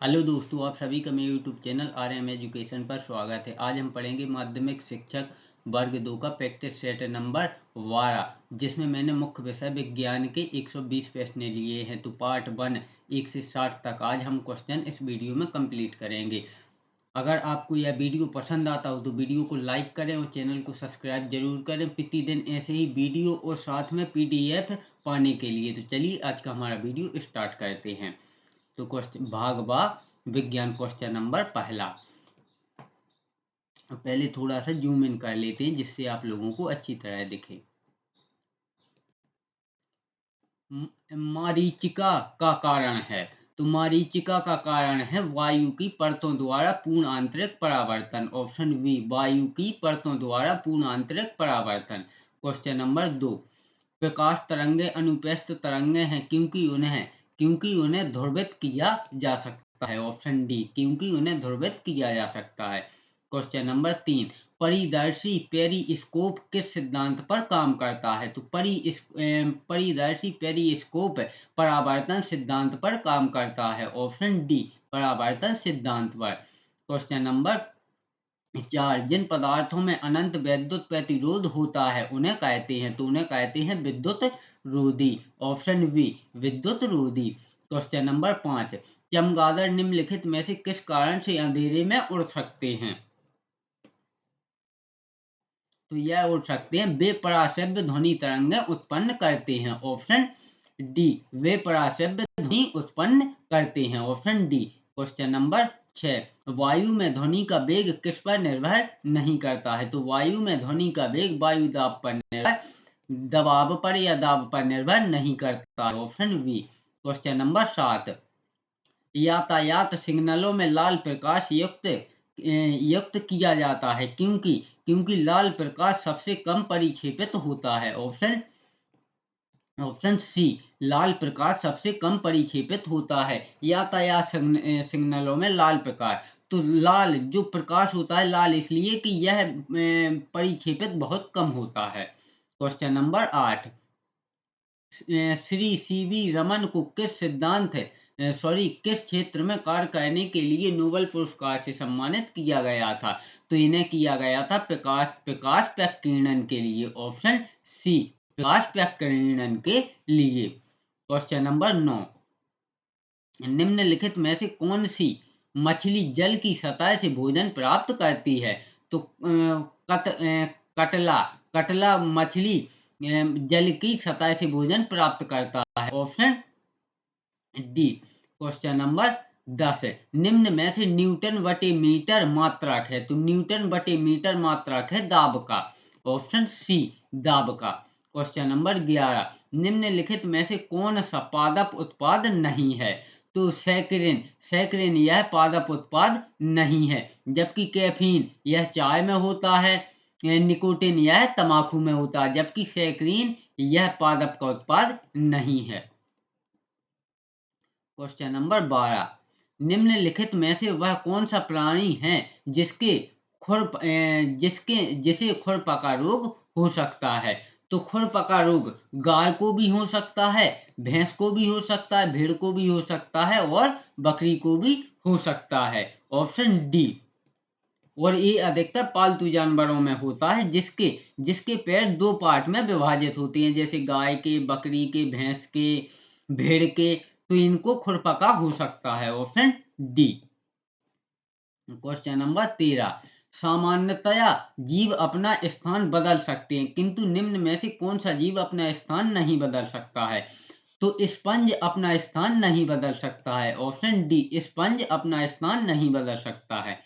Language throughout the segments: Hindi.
हेलो दोस्तों, आप सभी का मेरे यूट्यूब चैनल RM एजुकेशन पर स्वागत है। आज हम पढ़ेंगे माध्यमिक शिक्षक वर्ग 2 का प्रैक्टिस सेट नंबर 12, जिसमें मैंने मुख्य विषय विज्ञान के 120 प्रश्न लिए हैं। तो पार्ट 1 1 से 60 तक आज हम क्वेश्चन इस वीडियो में कंप्लीट करेंगे। अगर आपको यह वीडियो पसंद आता हो तो वीडियो को लाइक करें और चैनल को सब्सक्राइब जरूर करें प्रतिदिन ऐसे ही वीडियो और साथ में PDF पाने के लिए। तो चलिए आज का हमारा वीडियो स्टार्ट करते हैं। तो क्वेश्चन भाग बा विज्ञान क्वेश्चन नंबर पहला। पहले थोड़ा सा जूम इन कर लेते हैं जिससे आप लोगों को अच्छी तरह दिखे। मारीचिका का कारण है। तो मारीचिका का कारण है वायु की परतों द्वारा पूर्ण आंतरिक परावर्तन। ऑप्शन बी, वायु की परतों द्वारा पूर्ण आंतरिक परावर्तन। क्वेश्चन नंबर 2, प्रकाश तरंगे अनुप्रस्थ तरंगे हैं क्योंकि उन्हें ध्रुवित किया जा सकता है। ऑप्शन डी, क्योंकि उन्हें ध्रुवित किया जा सकता है। क्वेश्चन नंबर 3, परिदर्शी पेरिस्कोप किस सिद्धांत पर काम करता है। तो परिदर्शी पेरिस्कोप परावर्तन सिद्धांत पर काम करता है। ऑप्शन डी, परावर्तन सिद्धांत पर। क्वेश्चन नंबर 4, जिन पदार्थों में अनंत विद्युत प्रतिरोध होता है उन्हें कहते हैं विद्युत रोधी। ऑप्शन बी, विद्युत रोधी। क्वेश्चन नंबर 5, चमगादड़ निम्नलिखित में से किस कारण से अंधेरे में उड़ सकते हैं। तो यह उड़ सकते हैं, वे पराश्रव्य ध्वनि तरंगें उत्पन्न करते हैं। ऑप्शन डी, वे पराश्रव्य ध्वनि उत्पन्न करते हैं। Option D. क्वेश्चन नंबर 6, वायु में ध्वनि का वेग किस पर निर्भर नहीं करता है। तो वायु में ध्वनि का वेग वायु दाब पर निर्भर दबाव पर या दाब पर निर्भर नहीं करता है। Option B. क्वेश्चन नंबर 7, यातायात सिग्नलों में लाल प्रकाश युक्त किया जाता है क्योंकि लाल प्रकाश सबसे कम परिक्षेपित होता है। ऑप्शन सी, लाल प्रकाश सबसे कम परिक्षेपित होता है। यातायात सिग्नलों में लाल प्रकाश, तो लाल जो प्रकाश होता है लाल इसलिए कि यह परिक्षेपित बहुत कम होता है। Question number 8, Shri CV Raman को किस क्षेत्र में कार्य करने के लिए नोबेल पुरस्कार से सम्मानित किया गया था। तो इन्हें किया गया था प्रकाश प्रकीर्णन के लिए। ऑप्शन सी, प्रकाश प्रकीर्णन के लिए। क्वेश्चन नंबर 9, निम्नलिखित में से कौन सी मछली जल की सतह से भोजन प्राप्त करती है। तो कटला मछली जल की सतह से भोजन प्राप्त करता है। Option D. क्वेश्चन नंबर 10, निम्न में से न्यूटन बटे मीटर मात्रक है। तो न्यूटन बटे मीटर मात्रक है दाब का। ऑप्शन सी, दाब का। क्वेश्चन नंबर 11, निम्नलिखित में से कौन सा पादप उत्पाद नहीं है। तो सैकरिन यह पादप उत्पाद नहीं है, जबकि कैफीन यह चाय में होता है, निकोटिन यह तंबाकू में होता है, जबकि सैकरीन यह पादप का उत्पाद नहीं है। क्वेश्चन नंबर 12, निम्नलिखित में से वह कौन सा प्राणी है जिसे खुरपका रोग हो सकता है। तो खुरपका रोग गाय को भी हो सकता है, भैंस को भी हो सकता है, भेड़ को भी हो सकता है और बकरी को भी हो सकता है। Option D. और ये अधिकतर पालतू जानवरों में होता है जिसके पैर दो पार्ट में विभाजित होते हैं, जैसे गाय के, बकरी के, भैंस के, भेड़ के। तो इनको खुरपका हो सकता है। Option D. क्वेश्चन नंबर 13, सामान्यतया जीव अपना स्थान बदल सकते हैं किंतु निम्न में से कौन सा जीव अपना स्थान नहीं बदल सकता है। तो स्पंज अपना स्थान नहीं बदल सकता है। ऑप्शन डी, स्पंज अपना स्थान नहीं बदल सकता है।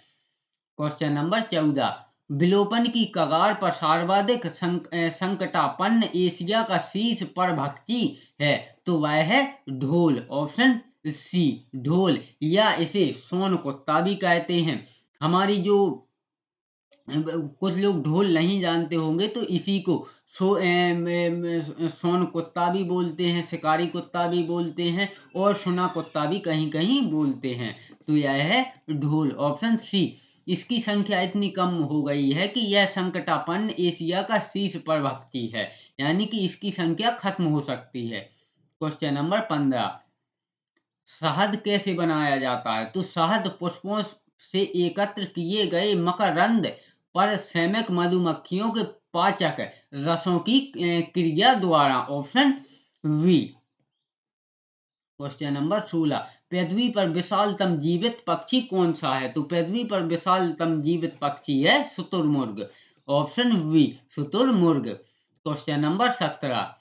क्वेश्चन नंबर 14, विलोपन की कगार पर सर्वाधिक संकटापन्न एशिया का शीर्ष परभक्षी है। तो वह है ढोल। ऑप्शन सी, ढोल, या इसे सोन कुत्ता भी कहते हैं। हमारी जो कुछ लोग ढोल नहीं जानते होंगे तो इसी को सोन कुत्ता भी बोलते हैं, शिकारी कुत्ता भी बोलते हैं और सुना कुत्ता भी कहीं कहीं बोलते हैं। तो यह है ढोल। Option C. इसकी संख्या इतनी कम हो गई है कि यह संकटापन्न एशिया का शीर्ष परभक्षी है, यानी कि इसकी संख्या खत्म हो सकती है। क्वेश्चन नंबर 15, शहद कैसे बनाया जाता है? तो शहद पुष्पों से एकत्र किए गए मकरंद पर श्रमिक मधुमक्खियों के पाचक रसों की क्रिया द्वारा। Option B. क्वेश्चन नंबर 16, पृथ्वी पर विशालतम जीवित पक्षी कौन सा है? तो पृथ्वी पर विशालतम जीवित पक्षी है शुतुरमुर्ग। ऑप्शन बी शुतुरमुर्ग। क्वेश्चन नंबर 17,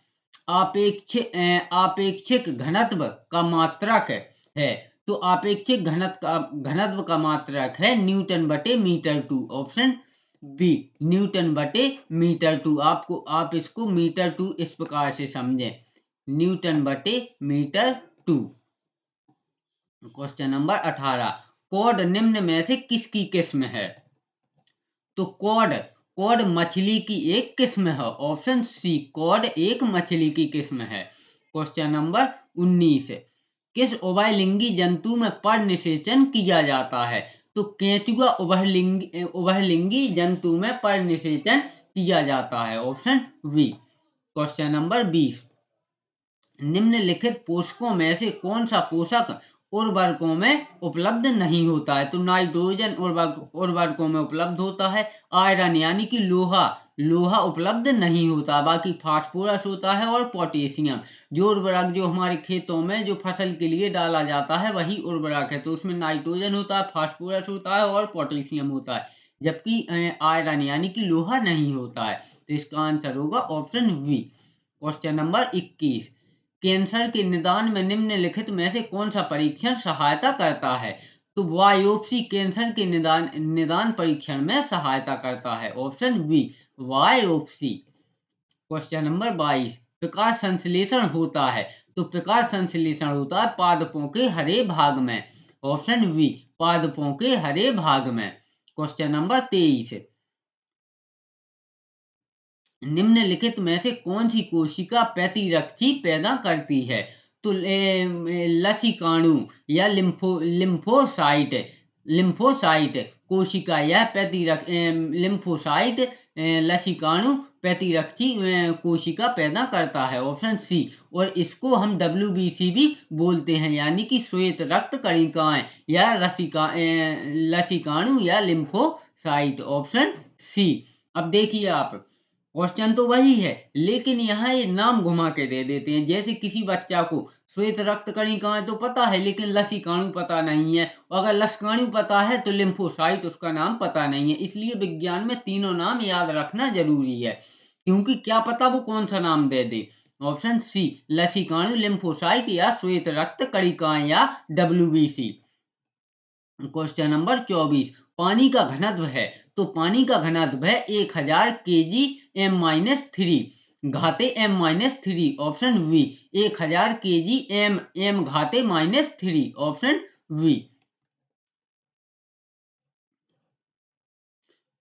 आपेक्षिक घनत्व का मात्रक है। तो आपेक्षिक घनत्व का मात्रक है न्यूटन बटे metre two. Option B newton बटे मीटर टू। आप इसको मीटर टू इस प्रकार से समझें, न्यूटन बटे metre two. Question number 18, cod निम्न में से किसकी किस्म है? तो कॉड कॉड मछली की एक किस्म है। ऑप्शन सी कॉड एक मछली की किस्म है। क्वेश्चन नंबर 19, किस उभयलिंगी जंतु में परनिषेचन किया जाता है? तो केंचुआ उभयलिंगी जंतु में परनिषेचन किया जाता है। Option B. क्वेश्चन नंबर 20, निम्नलिखित पोषकों में से कौन सा पोषक उर्वरकों में उपलब्ध नहीं होता है? तो नाइट्रोजन उर्वरकों में उपलब्ध होता है। आयरन यानी कि लोहा उपलब्ध नहीं होता। बाकी फास्फोरस होता है और पोटेशियम। जो उर्वरक जो हमारे खेतों में जो फसल के लिए डाला जाता है वही उर्वरक है। तो उसमें नाइट्रोजन होता है, फास्फोरस होता है और पोटेशियम होता है, जबकि आयरन यानी कि लोहा नहीं होता है। तो इसका आंसर होगा option B. Question number 21, cancer के निदान में निम्नलिखित में से कौन सा परीक्षण सहायता करता है? तो बायोप्सी कैंसर के निदान परीक्षण में सहायता करता है। Option B biopsy. Question number 22, प्रकाश संश्लेषण होता है। तो प्रकाश संश्लेषण होता है पादपों के हरे भाग में। ऑप्शन बी पादपों के हरे भाग में। क्वेश्चन नंबर 23, निम्नलिखित में से कौन सी कोशिका प्रतिरक्षी पैदा करती है? तो लसिकाणु या लिम्फोसाइट लिम्फोसाइट कोशिका या लिम्फोसाइट लसिकाणु प्रतिरक्षी कोशिका पैदा करता है। Option C. और इसको हम WBC भी बोलते हैं, यानी कि श्वेत रक्त कणिकाएं या लसिकाणु या लिम्फोसाइट। Option C. अब देखिए आप, क्वेश्चन तो वही है लेकिन यहाँ ये नाम घुमा के दे देते हैं। जैसे किसी बच्चा को श्वेत रक्त कणिकाएं तो पता है लेकिन लसिकाणु पता नहीं है, और अगर लसिकाणु पता है तो लिम्फोसाइट उसका नाम पता नहीं है। इसलिए विज्ञान में तीनों नाम याद रखना जरूरी है, क्योंकि क्या पता वो कौन सा नाम दे दे। ऑप्शन सी लसिकाणु, लिम्फोसाइट या श्वेत रक्त कणिकाएं या WBC। क्वेश्चन नंबर 24, पानी का घनत्व है। तो पानी का घनत्व है 1000 kg m-3 घाते m-3। Option B 1000 kg m घाते -3। Option B.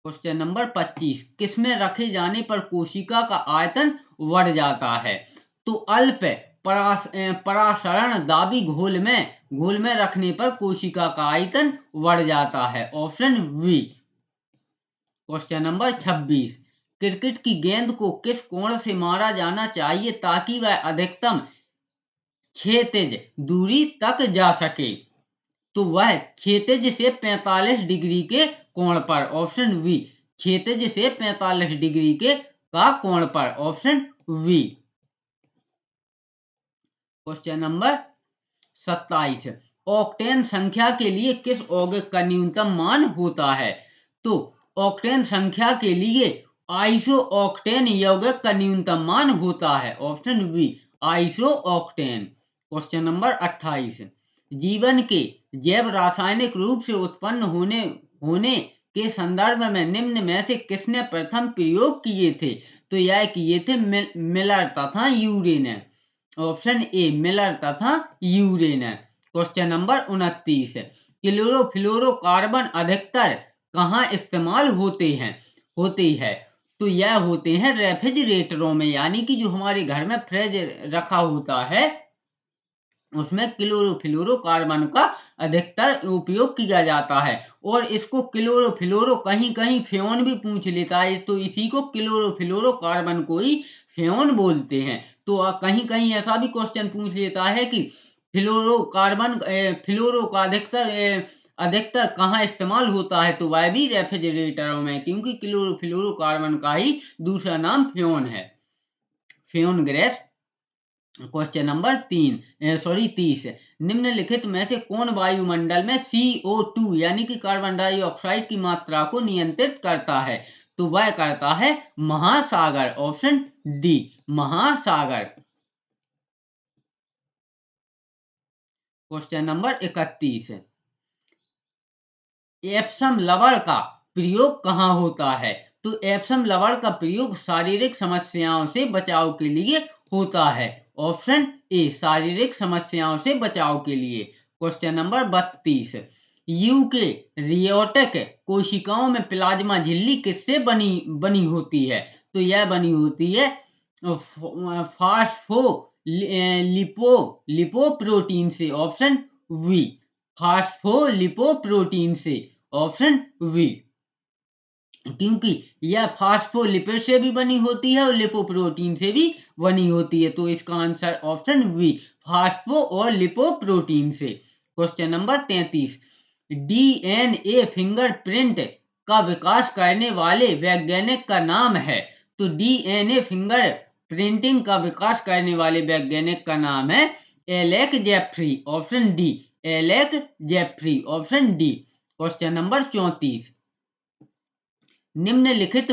क्वेश्चन नंबर 25, किसमें रखे जाने पर कोशिका का आयतन बढ़ जाता है? तो अल्प परासरण दाबी घोल में रखने पर कोशिका का आयतन बढ़ जाता है। Option B. Question number 26, cricket की गेंद को किस कोण से मारा जाना चाहिए ताकि वह अधिकतम क्षैतिज दूरी तक जा सके? तो वह क्षैतिज से 45 डिग्री के कोण पर। ऑप्शन बी क्षैतिज से 45 डिग्री के का कोण पर। Option B. Question number 27, octane संख्या के लिए किस यौगिक का न्यूनतम मान होता है? तो ऑक्टेन संख्या के लिए आइसो ऑक्टेन यौगिक का न्यूनतम मान होता है। Option B iso octane. Question number 28, जीवन के जैव रासायनिक रूप से उत्पन्न होने के संदर्भ में निम्न में से किसने प्रथम प्रयोग किए थे? तो यह किए थे मिलर तथा यूरेन। ऑप्शन ए मिलर तथा यूरेन। क्वेश्चन नंबर 29, क्लोरोफ्लोरोकार्बन अधिकतर कहाँ इस्तेमाल होती है? तो यह होते हैं रेफ्रिजरेटरों में, यानी कि जो हमारे घर में फ्रिज रखा होता है उसमें क्लोरोफ्लोरोकार्बन का अधिकतर उपयोग किया जाता है। और इसको क्लोरोफ्लोरो कहीं कहीं फ्योन भी पूछ लेता है, तो इसी को क्लोरोफ्लोरोकार्बन को ही फ्योन बोलते हैं। तो कहीं कहीं ऐसा भी क्वेश्चन पूछ लेता है कि फ्लोरोकार्बन फ्लोरो का अधिकतर कहाँ इस्तेमाल होता है? तो वह भी रेफ्रिजरेटरों में, क्योंकि फ्लोरोकार्बन का ही दूसरा नाम फ्योन है, फ्योन गैस। Question number 30। निम्नलिखित में से कौन वायुमंडल में CO2 यानी कि कार्बन डाइऑक्साइड की मात्रा को नियंत्रित करता है? तो वह करता है महासागर, ऑप्शन डी, महासागर। Question number 31। एप्सम लवण का प्रयोग कहाँ होता है? तो एप्सम लवण का प्रयोग शारीरिक समस्याओं से बचाव के लिए होता है, ऑप्शन ए, शारीरिक समस्याओं से बचाव के लिए। Question number 32। यूके रियोटिक कोशिकाओं में प्लाज्मा झिल्ली किससे बनी होती है? तो यह बनी होती है फास्फो लिपोप्रोटीन से, ऑप्शन वी, फास्फोलिपोप्रोटीन से, ऑप्शन वी, क्योंकि यह फास्फोलिपिड से भी बनी होती है और लिपोप्रोटीन से भी बनी होती है, तो इसका आंसर ऑप्शन वी, फास्फो और लिपोप्रोटीन से। Question number 33। DNA फिंगरप्रिंट का विकास करने वाले वैज्ञानिक का नाम है? तो DNA फिंगर प्रिंटिंग का विकास करने वाले वैज्ञानिक का नाम है Alec Jeffrey, option D, Alec Jeffrey, option D. Question number 34। निम्नलिखित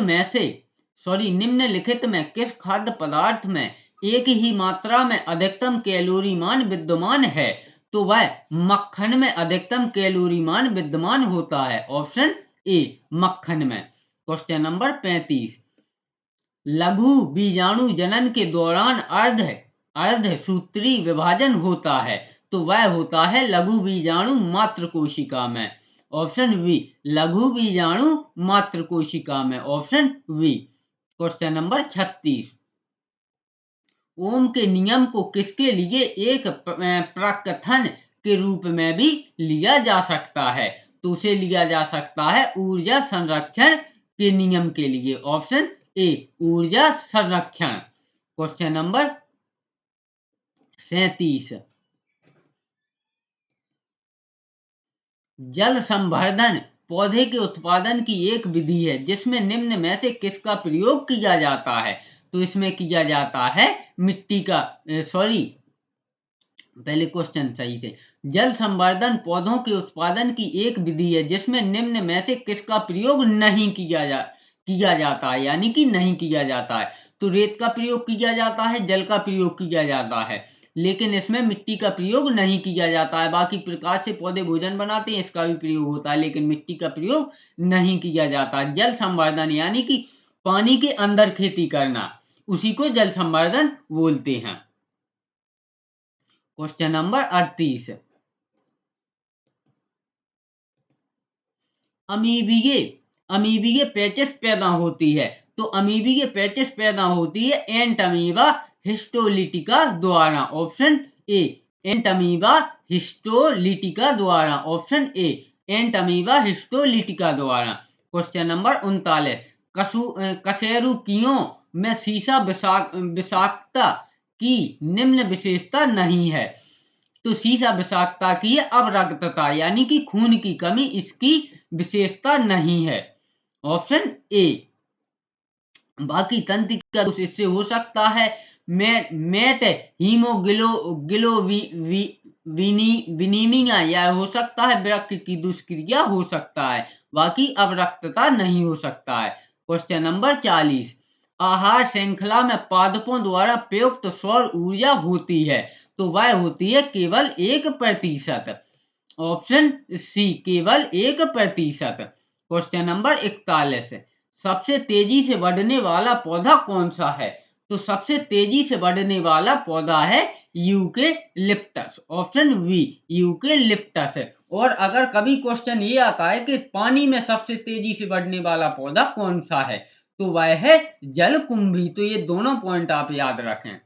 में किस खाद्य पदार्थ में एक ही मात्रा में अधिकतम कैलोरी मान विद्यमान है? तो वह मक्खन में अधिकतम कैलोरी मान विद्यमान होता है, ऑप्शन ए, मक्खन में। Question number 35। लघु बीजाणु जनन के दौरान अर्धसूत्री विभाजन होता है, तो वह होता है लघु बीजाणु मात्र कोशिका में, ऑप्शन वी, लघु बीजाणु मात्र कोशिका में, ऑप्शन वी। Question number 36। ओम के नियम को किसके लिए एक प्रकथन के रूप में भी लिया जा सकता है? तो उसे लिया जा सकता है ऊर्जा संरक्षण के नियम के लिए, ऑप्शन ए, ऊर्जा संरक्षण। Question number 37। जल संवर्धन पौधे के उत्पादन की एक विधि है जिसमें निम्न में से किसका प्रयोग किया जाता है? तो इसमें किया जाता है मिट्टी का, सॉरी, पहले क्वेश्चन सही से। जल संवर्धन पौधों के उत्पादन की एक विधि है जिसमें निम्न में से किसका प्रयोग नहीं किया जाता है, यानी कि नहीं किया जाता है? तो रेत का प्रयोग किया जाता है, जल का प्रयोग किया जाता है, लेकिन इसमें मिट्टी का प्रयोग नहीं किया जाता है। बाकी प्रकार से पौधे भोजन बनाते हैं, इसका भी प्रयोग होता है, लेकिन मिट्टी का प्रयोग नहीं किया जाता। जल संवर्धन यानी कि पानी के अंदर खेती करना, उसी को जल संवर्धन बोलते हैं। Question number 38। अमीबीय पेचिश पैदा होती है, तो अमीबीय पेचिश पैदा होती है एंटमीबा हिस्टोलिटिका द्वारा, ऑप्शन ए, एंटमीबा हिस्टोलिटिका द्वारा, ऑप्शन ए, एंटमीबा हिस्टोलिटिका द्वारा। Question number 39। कशेरुकियों में सीसा विषाक्तता की निम्न विशेषता नहीं है, तो सीसा विषाक्तता की है अवरक्तता, यानी कि खून की कमी इसकी विशेषता नहीं है, ऑप्शन ए। बाकी तंत्रिका दोष इससे हो सकता है मेट हीमोग्लोबिनिमिया, या हो सकता है वृक्क की दुष्क्रिया हो सकता है, बाकी अवरक्तता नहीं हो सकता है। Question number 40। आहार श्रृंखला में पादपों द्वारा प्रयुक्त सौर ऊर्जा होती है, तो वह होती है केवल 1%, ऑप्शन सी, केवल 1%। Question number 41। सबसे तेजी से बढ़ने वाला पौधा कौन सा है? तो सबसे तेजी से बढ़ने वाला पौधा है यूकेलिप्टस, ऑप्शन वी, यूकेलिप्टस। और अगर कभी क्वेश्चन ये आता है कि पानी में सबसे तेजी से बढ़ने वाला पौधा कौन सा है, तो वह है जलकुंभी। तो ये दोनों पॉइंट आप याद रखें।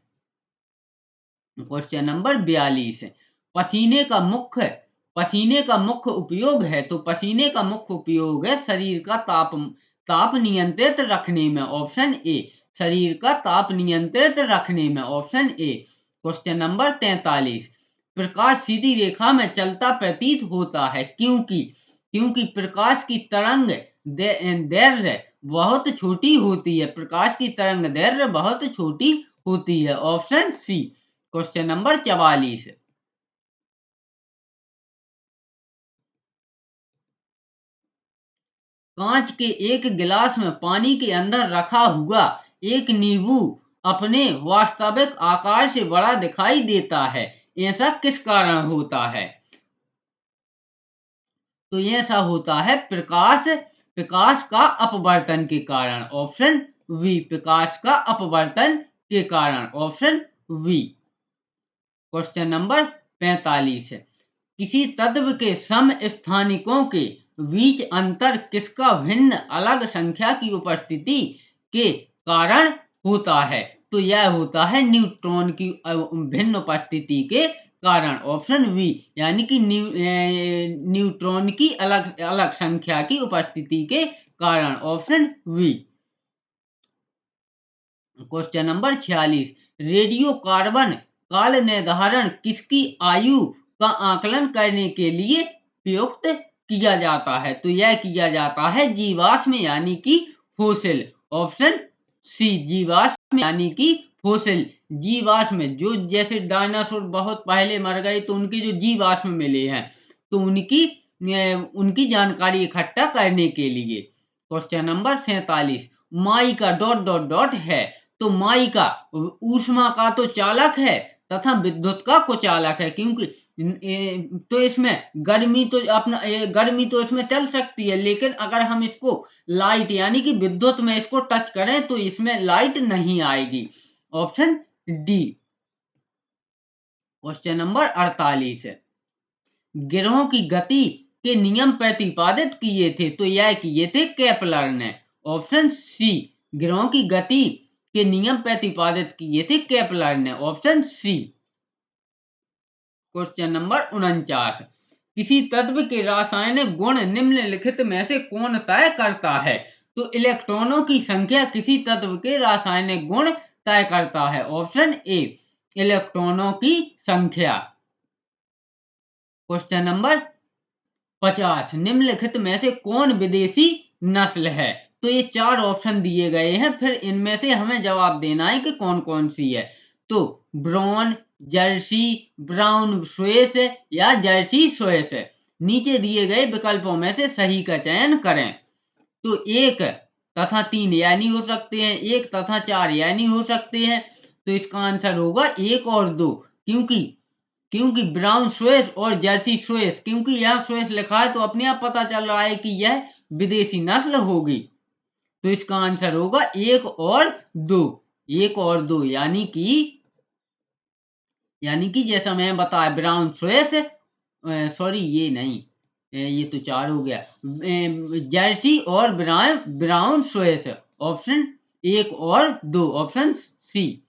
Question number 42। पसीने का मुख्य उपयोग है, तो पसीने का मुख्य उपयोग है शरीर का ताप नियंत्रित रखने में, ऑप्शन ए, शरीर का ताप नियंत्रित रखने में, ऑप्शन ए। Question number 43। प्रकाश सीधी रेखा में चलता प्रतीत होता है, क्योंकि प्रकाश की तरंग दैर्घ्य बहुत छोटी होती है। प्रकाश की तरंग दैर्घ्य बहुत छोटी होती है। Option C. Question number 44। कांच के एक गिलास में पानी के अंदर रखा हुआ एक नींबू अपने वास्तविक आकार से बड़ा दिखाई देता है, ऐसा किस कारण होता है? तो ये ऐसा होता है प्रकाश प्रकाश का अपवर्तन के कारण। Option we. प्रकाश का अपवर्तन के कारण। Option B. क्वेश्चन नंबर 45 है। किसी तत्व के समस्थानिकों के बीच अंतर किसका भिन्न अलग संख्या की उपस्थिति के कारण होता है? तो यह होता है न्यूट्रॉन की भिन्न उपस्थिति के कारण। Option B. यानी कि न्यूट्रॉन की अलग अलग संख्या की उपस्थिति के कारण। Option B. Question number 46। Radio carbon काल निर्धारण किसकी आयु का आकलन करने के लिए प्रयुक्त किया जाता है? तो यह किया जाता है जीवाश्म यानी कि फोसिल। Option C. जीवाश्म यानी कि फोसिल। जीवाश्म जो जैसे डायनासोर बहुत पहले मर गए तो उनके जो जीवाश्म मिले हैं तो उनकी जानकारी इकट्ठा करने के लिए। Question number 47। माई का डॉट डॉट डॉट है, तो माई का ऊष्मा का तो चालक है तथा विद्युत का कुचालक है, क्योंकि तो इसमें गर्मी तो इसमें चल सकती है, लेकिन अगर हम इसको लाइट यानी कि विद्युत में इसको टच करें तो इसमें लाइट नहीं आएगी। Option D. क्वेश्चन नंबर 48 है। ग्रहों की गति के नियम प्रतिपादित किए थे, तो यह किए थे केपलर ने। Option C. ग्रहों की गति के नियम प्रतिपादित किए थे केपलर ने। Option C. Question number 49। किसी तत्व के रासायनिक गुण निम्नलिखित में से कौन तय करता है? तो इलेक्ट्रॉनों की संख्या किसी तत्व के रासायनिक गुण तय करता है। Option A. इलेक्ट्रॉनों की संख्या। Question number 50। निम्नलिखित में से कौन विदेशी नस्ल है? तो ये 4 ऑप्शन दिए गए हैं, फिर इनमें से हमें जवाब देना है कि कौन कौन सी है। तो ब्राउन, जर्सी, ब्राउन स्विस या जर्सी स्विस। नीचे दिए गए विकल्पों में से सही का चयन करें। तो 1 तथा 3 यानी हो सकते हैं, 1 तथा 4 यानी हो सकते हैं। तो इसका आंसर होगा 1 और 2, क्योंकि ब्राउन स्विस और जर्सी स्विस, क्योंकि यह स्विस लिखा है तो अपने आप पता चल रहा है कि यह विदेशी नस्ल होगी। तो इसका आंसर होगा 1 और 2। 1 और 2 यानी कि जैसा मैं बताया ब्राउन स्विस, सॉरी ये नहीं, ये तो 4 हो गया। जर्सी और ब्राउन स्विस। ऑप्शन 1 और 2। Option C.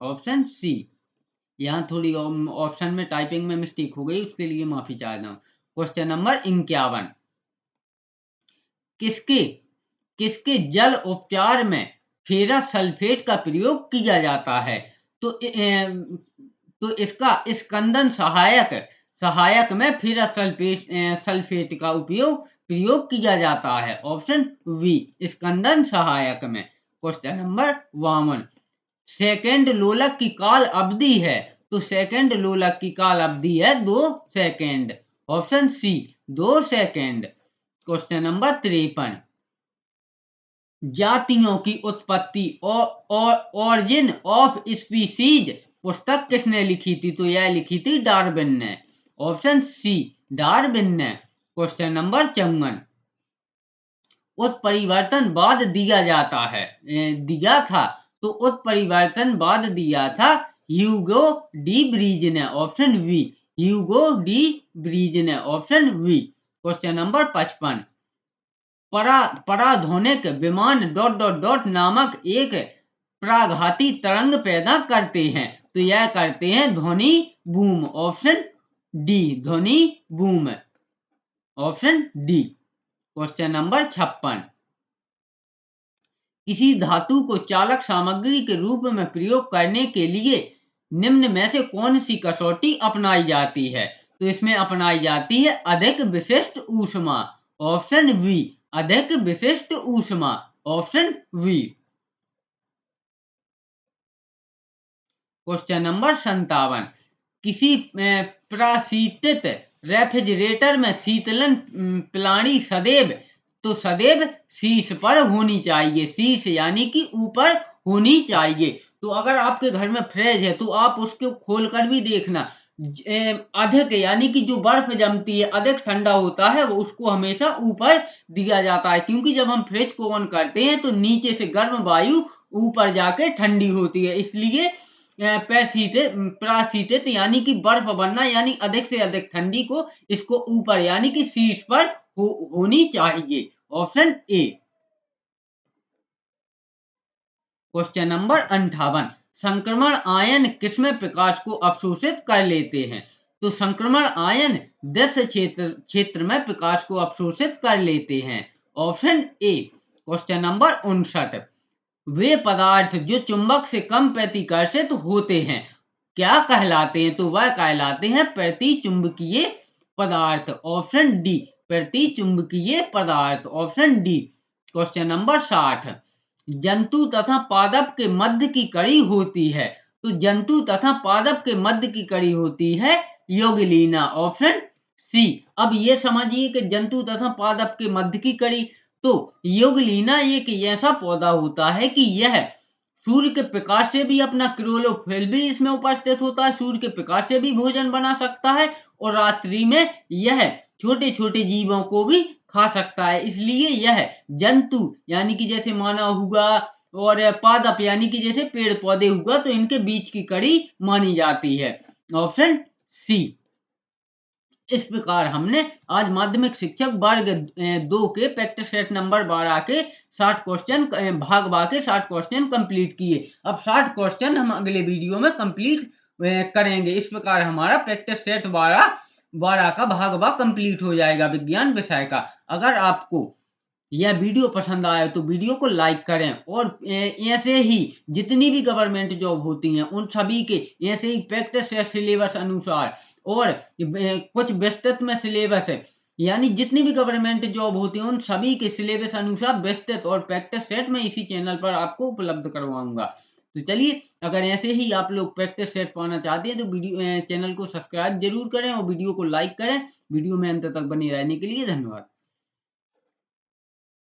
Option C. यहाँ थोड़ी ऑप्शन में टाइपिंग में मिस्टेक हो गई, उसके लिए माफी चाहता हूँ। Question number 51। किसके किसके जल उपचार में फेरस सल्फेट का प्रयोग किया जाता है? तो इसका स्कंदन सहायक में फेरस सल्फेट का प्रयोग किया जाता है। Option we. स्कंदन सहायक में। Question number 52। सेकंड लोलक की काल अवधि है, तो सेकंड लोलक की काल अवधि है 2 second. Option C. 2 second. Question number 53। जातियों की उत्पत्ति और ऑरिजिन ऑफ स्पीसीज पुस्तक किसने लिखी थी? तो यह लिखी थी डार्विन ने। Option C. डार्विन ने। Question number 54। उत्परिवर्तनवाद दिया था, तो उत्परिवर्तनवाद दिया था ह्यूगो डी ब्रीज ने। Option B. Hugo de Vries ने। Option B. Question number 55। पराध्वनिक विमान डॉट डॉट डॉट नामक एक प्राघाती तरंग पैदा करते हैं, तो यह करते हैं ध्वनि बूम। Option D. ध्वनि boom. Option D. Question number 56। किसी धातु को चालक सामग्री के रूप में प्रयोग करने के लिए निम्न में से कौन सी कसौटी अपनाई जाती है? तो इसमें अपनाई जाती है अधिक विशिष्ट ऊष्मा। ऑप्शन बी, अधिक विशिष्ट ऊष्मा। Option B. Question number 57। किसी प्रशीतित रेफ्रिजरेटर में शीतलन प्रणाली सदैव, तो सदैव शीर्ष पर होनी चाहिए। शीर्ष यानी कि ऊपर होनी चाहिए। तो अगर आपके घर में फ्रिज है तो आप उसको खोलकर भी देखना, अधिक यानी कि जो बर्फ जमती है, अधिक ठंडा होता है, वो उसको हमेशा ऊपर दिया जाता है, क्योंकि जब हम फ्रिज को ऑन करते हैं तो नीचे से गर्म वायु ऊपर जाके ठंडी होती है। इसलिए प्राशीतित यानी कि बर्फ बनना यानी अधिक से अधिक ठंडी को इसको ऊपर यानी कि शीर्ष पर होनी चाहिए। Option A. Question number 58। संक्रमण आयन किसमें प्रकाश को अवशोषित कर लेते हैं? तो संक्रमण आयन 10 क्षेत्र में प्रकाश को अवशोषित कर लेते हैं। Option A. Question number 59। वे पदार्थ जो चुंबक से कम प्रतिकर्षित होते हैं क्या कहलाते हैं? तो वह कहलाते हैं प्रतिचुंबकीय पदार्थ। ऑप्शन डी, प्रतिचुंबकीय पदार्थ। Option D. Question number 60। जंतु तथा पादप के मध्य की कड़ी होती है, तो जंतु तथा पादप के मध्य की कड़ी होती है योगलीना। Option C. अब ये समझिए कि जंतु तथा पादप के मध्य की कड़ी, तो योगलीना एक ऐसा पौधा होता है कि यह सूर्य के प्रकाश से भी अपना क्लोरोफिल भी इसमें उपस्थित होता है, सूर्य के प्रकाश से भी भोजन बना सकता है, और रात्रि में यह छोटे छोटे जीवों को भी खा सकता है। इसलिए यह जंतु यानी कि जैसे मानव हुआ, और पादप यानी कि जैसे पेड़ पौधे हुआ, तो इनके बीच की कड़ी मानी जाती है। Option C. इस प्रकार हमने आज माध्यमिक शिक्षक वर्ग 2 के प्रैक्टिस सेट नंबर 12 के 60 क्वेश्चन भाग बा के 60 क्वेश्चन कंप्लीट किए। अब 60 क्वेश्चन हम अगले वीडियो में कंप्लीट करेंगे। इस प्रकार हमारा प्रैक्टिस सेट 12 का भाग बा कंप्लीट हो जाएगा विज्ञान विषय का। अगर आपको यह वीडियो पसंद आए तो वीडियो को लाइक करें, और ऐसे ही जितनी भी गवर्नमेंट जॉब होती हैं उन सभी के ऐसे ही प्रैक्टिस सिलेबस अनुसार, और कुछ विस्तृत में सिलेबस है, यानी जितनी भी गवर्नमेंट जॉब होती है उन सभी के सिलेबस अनुसार विस्तृत और प्रैक्टिस सेट में इसी चैनल पर आपको उपलब्ध करवाऊंगा। तो चलिए, अगर ऐसे ही आप लोग प्रैक्टिस सेट पाना चाहते हैं तो वीडियो चैनल को सब्सक्राइब जरूर करें और वीडियो को लाइक करें। वीडियो में अंत तक बने रहने के लिए धन्यवाद।